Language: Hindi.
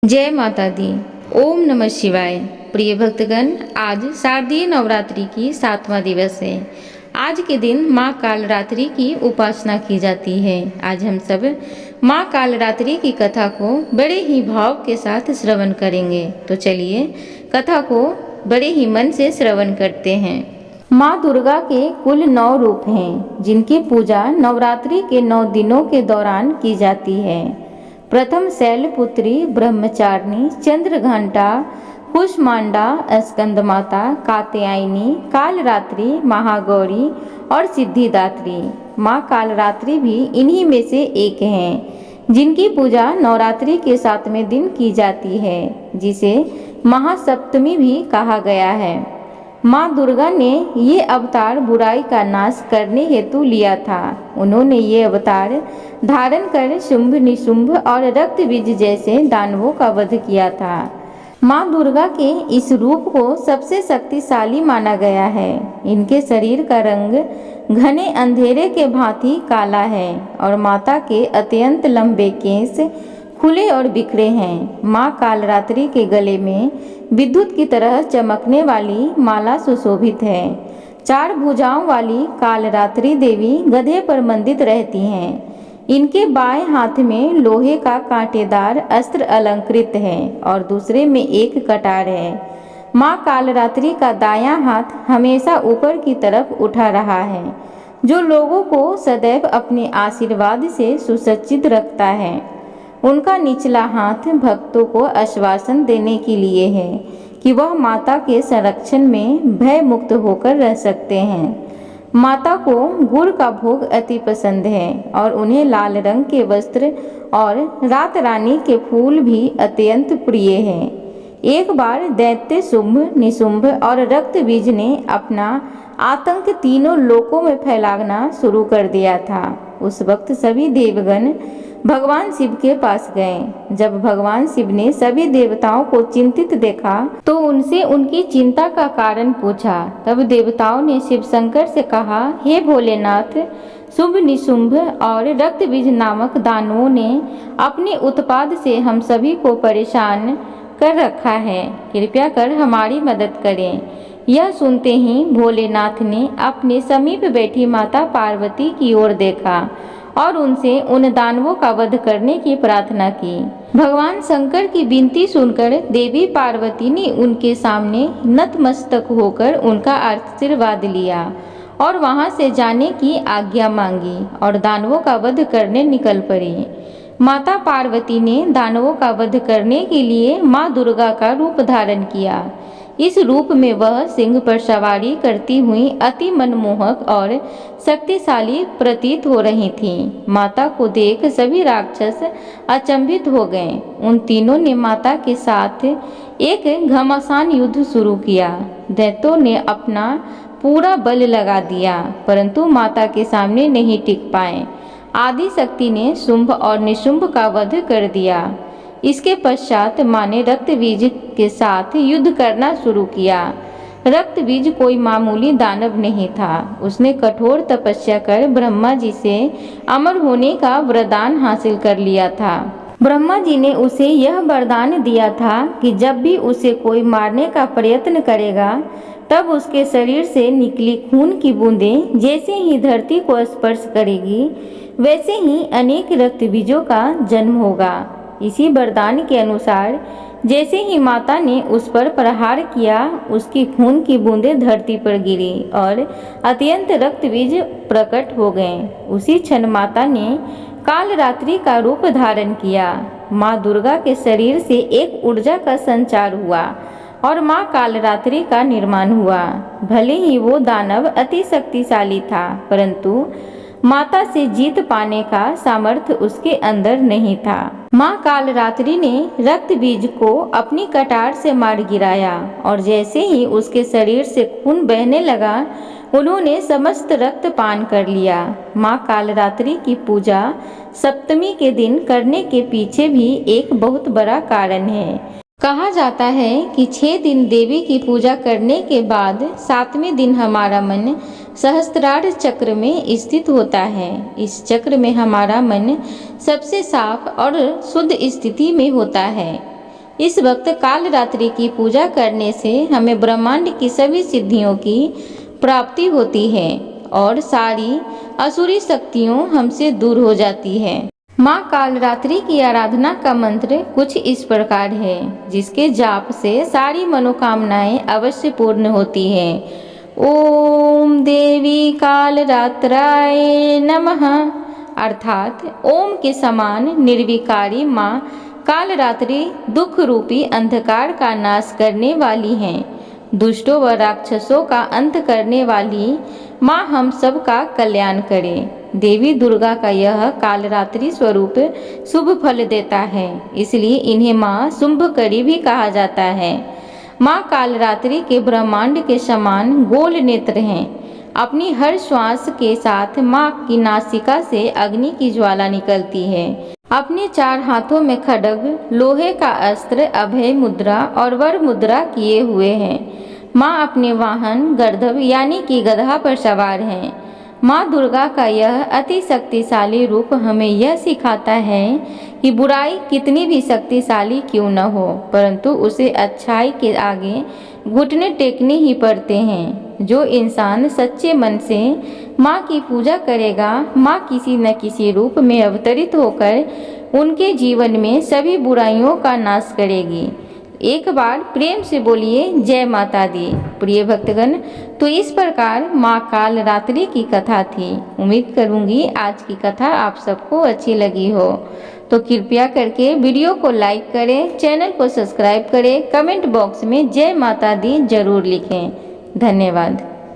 जय माता दी। ओम नमः शिवाय। प्रिय भक्तगण, आज शारदीय नवरात्रि की 7वां दिवस है। आज के दिन माँ कालरात्रि की उपासना की जाती है। आज हम सब माँ कालरात्रि की कथा को बड़े ही भाव के साथ श्रवण करेंगे। तो चलिए कथा को बड़े ही मन से श्रवण करते हैं। माँ दुर्गा के कुल 9 रूप हैं, जिनकी पूजा नवरात्रि के 9 दिनों के दौरान की जाती है। प्रथम शैलपुत्री, ब्रह्मचारिणी, चंद्रघंटा, कुष्मांडा, स्कंदमाता, कात्यायनी, कालरात्रि, महागौरी और सिद्धिदात्री। माँ कालरात्रि भी इन्हीं में से एक हैं, जिनकी पूजा नवरात्रि के 7वें दिन की जाती है, जिसे महासप्तमी भी कहा गया है। माँ दुर्गा ने ये अवतार बुराई का नाश करने हेतु लिया था। उन्होंने ये अवतार धारण कर शुंभ, निशुंभ और रक्त बीज जैसे दानवों का वध किया था। माँ दुर्गा के इस रूप को सबसे शक्तिशाली माना गया है। इनके शरीर का रंग घने अंधेरे के भांति काला है और माता के अत्यंत लंबे केस खुले और बिखरे हैं। माँ कालरात्रि के गले में विद्युत की तरह चमकने वाली माला सुशोभित है। 4 भुजाओं वाली कालरात्रि देवी गधे पर मंडित रहती हैं। इनके बाएं हाथ में लोहे का कांटेदार अस्त्र अलंकृत है और दूसरे में एक कटार है। माँ कालरात्रि का दायां हाथ हमेशा ऊपर की तरफ उठा रहा है, जो लोगों को सदैव अपने आशीर्वाद से सुसज्जित रखता है। उनका निचला हाथ भक्तों को आश्वासन देने के लिए है कि वह माता के संरक्षण में भय मुक्त होकर रह सकते हैं। माता को गुड़ का भोग अति पसंद है और उन्हें लाल रंग के वस्त्र और रात रानी के फूल भी अत्यंत प्रिय हैं। एक बार दैत्य शुंभ, निशुंभ और रक्त बीज ने अपना आतंक तीनों लोकों में फैलाना शुरू कर दिया था। उस वक्त सभी देवगण भगवान शिव के पास गए। जब भगवान शिव ने सभी देवताओं को चिंतित देखा तो उनसे उनकी चिंता का कारण पूछा। तब देवताओं ने शिव शंकर से कहा, हे भोलेनाथ, शुंभ, निशुंभ और रक्त बीज नामक दानवों ने अपने उत्पाद से हम सभी को परेशान कर रखा है। कृपया कर हमारी मदद करें। यह सुनते ही भोलेनाथ ने अपने समीप बैठी माता पार्वती की ओर देखा और उनसे उन दानवों का वध करने की प्रार्थना की। भगवान शंकर की विनती सुनकर देवी पार्वती ने उनके सामने नतमस्तक होकर उनका आशीर्वाद लिया और वहां से जाने की आज्ञा मांगी और दानवों का वध करने निकल पड़ी। माता पार्वती ने दानवों का वध करने के लिए माँ दुर्गा का रूप धारण किया। इस रूप में वह सिंह पर सवारी करती हुई अति मनमोहक और शक्तिशाली प्रतीत हो रही थीं। माता को देख सभी राक्षस अचंभित हो गए। उन तीनों ने माता के साथ एक घमासान युद्ध शुरू किया। दैत्यों ने अपना पूरा बल लगा दिया, परंतु माता के सामने नहीं टिक पाए। आदि शक्ति ने शुंभ और निशुंभ का वध कर दिया। इसके पश्चात माँ ने रक्त बीज के साथ युद्ध करना शुरू किया। रक्त बीज कोई मामूली दानव नहीं था। उसने कठोर तपस्या कर ब्रह्मा जी से अमर होने का वरदान हासिल कर लिया था। ब्रह्मा जी ने उसे यह वरदान दिया था कि जब भी उसे कोई मारने का प्रयत्न करेगा, तब उसके शरीर से निकली खून की बूंदें जैसे ही धरती को स्पर्श करेगी, वैसे ही अनेक रक्त बीजों का जन्म होगा। इसी वरदान के अनुसार जैसे ही माता ने उस पर प्रहार किया, उसकी खून की बूंदें धरती पर गिरी और अत्यंत रक्त बीज प्रकट हो गए। उसी क्षण माता ने कालरात्रि का रूप धारण किया। माँ दुर्गा के शरीर से एक ऊर्जा का संचार हुआ और माँ कालरात्रि का निर्माण हुआ। भले ही वो दानव अति शक्तिशाली था, परंतु माता से जीत पाने का सामर्थ्य उसके अंदर नहीं था। माँ कालरात्रि ने रक्त बीज को अपनी कटार से मार गिराया और जैसे ही उसके शरीर से खून बहने लगा, उन्होंने समस्त रक्त पान कर लिया। माँ कालरात्रि की पूजा सप्तमी के दिन करने के पीछे भी एक बहुत बड़ा कारण है। कहा जाता है कि 6 दिन देवी की पूजा करने के बाद 7वें दिन हमारा मन सहस्त्रार चक्र में स्थित होता है। इस चक्र में हमारा मन सबसे साफ और शुद्ध स्थिति में होता है। इस वक्त काल रात्रि की पूजा करने से हमें ब्रह्मांड की सभी सिद्धियों की प्राप्ति होती है और सारी असुरी शक्तियों हमसे दूर हो जाती है। माँ काल रात्रि की आराधना का मंत्र कुछ इस प्रकार है, जिसके जाप से सारी मनोकामनाएं अवश्य पूर्ण होती हैं। ओम देवी काल रात्राय नमः, अर्थात ओम के समान निर्विकारी माँ काल रात्रि दुख रूपी अंधकार का नाश करने वाली हैं। दुष्टों व राक्षसों का अंत करने वाली माँ हम सब का कल्याण करे। देवी दुर्गा का यह कालरात्रि स्वरूप शुभ फल देता है, इसलिए इन्हें माँ शुंभकरी भी कहा जाता है। माँ कालरात्रि के ब्रह्मांड के समान गोल नेत्र हैं। अपनी हर श्वास के साथ माँ की नासिका से अग्नि की ज्वाला निकलती है। अपने 4 हाथों में खड्ग, लोहे का अस्त्र, अभय मुद्रा और वर मुद्रा किए हुए हैं। माँ अपने वाहन गर्दभ यानी कि गधा पर सवार हैं। माँ दुर्गा का यह अति शक्तिशाली रूप हमें यह सिखाता है कि बुराई कितनी भी शक्तिशाली क्यों न हो, परंतु उसे अच्छाई के आगे घुटने टेकने ही पड़ते हैं। जो इंसान सच्चे मन से माँ की पूजा करेगा, माँ किसी न किसी रूप में अवतरित होकर उनके जीवन में सभी बुराइयों का नाश करेगी। एक बार प्रेम से बोलिए जय माता दी। प्रिय भक्तगण, तो इस प्रकार माँ काल रात्रि की कथा थी। उम्मीद करूँगी आज की कथा आप सबको अच्छी लगी हो। तो कृपया करके वीडियो को लाइक करें, चैनल को सब्सक्राइब करें, कमेंट बॉक्स में जय माता दी जरूर लिखें। धन्यवाद।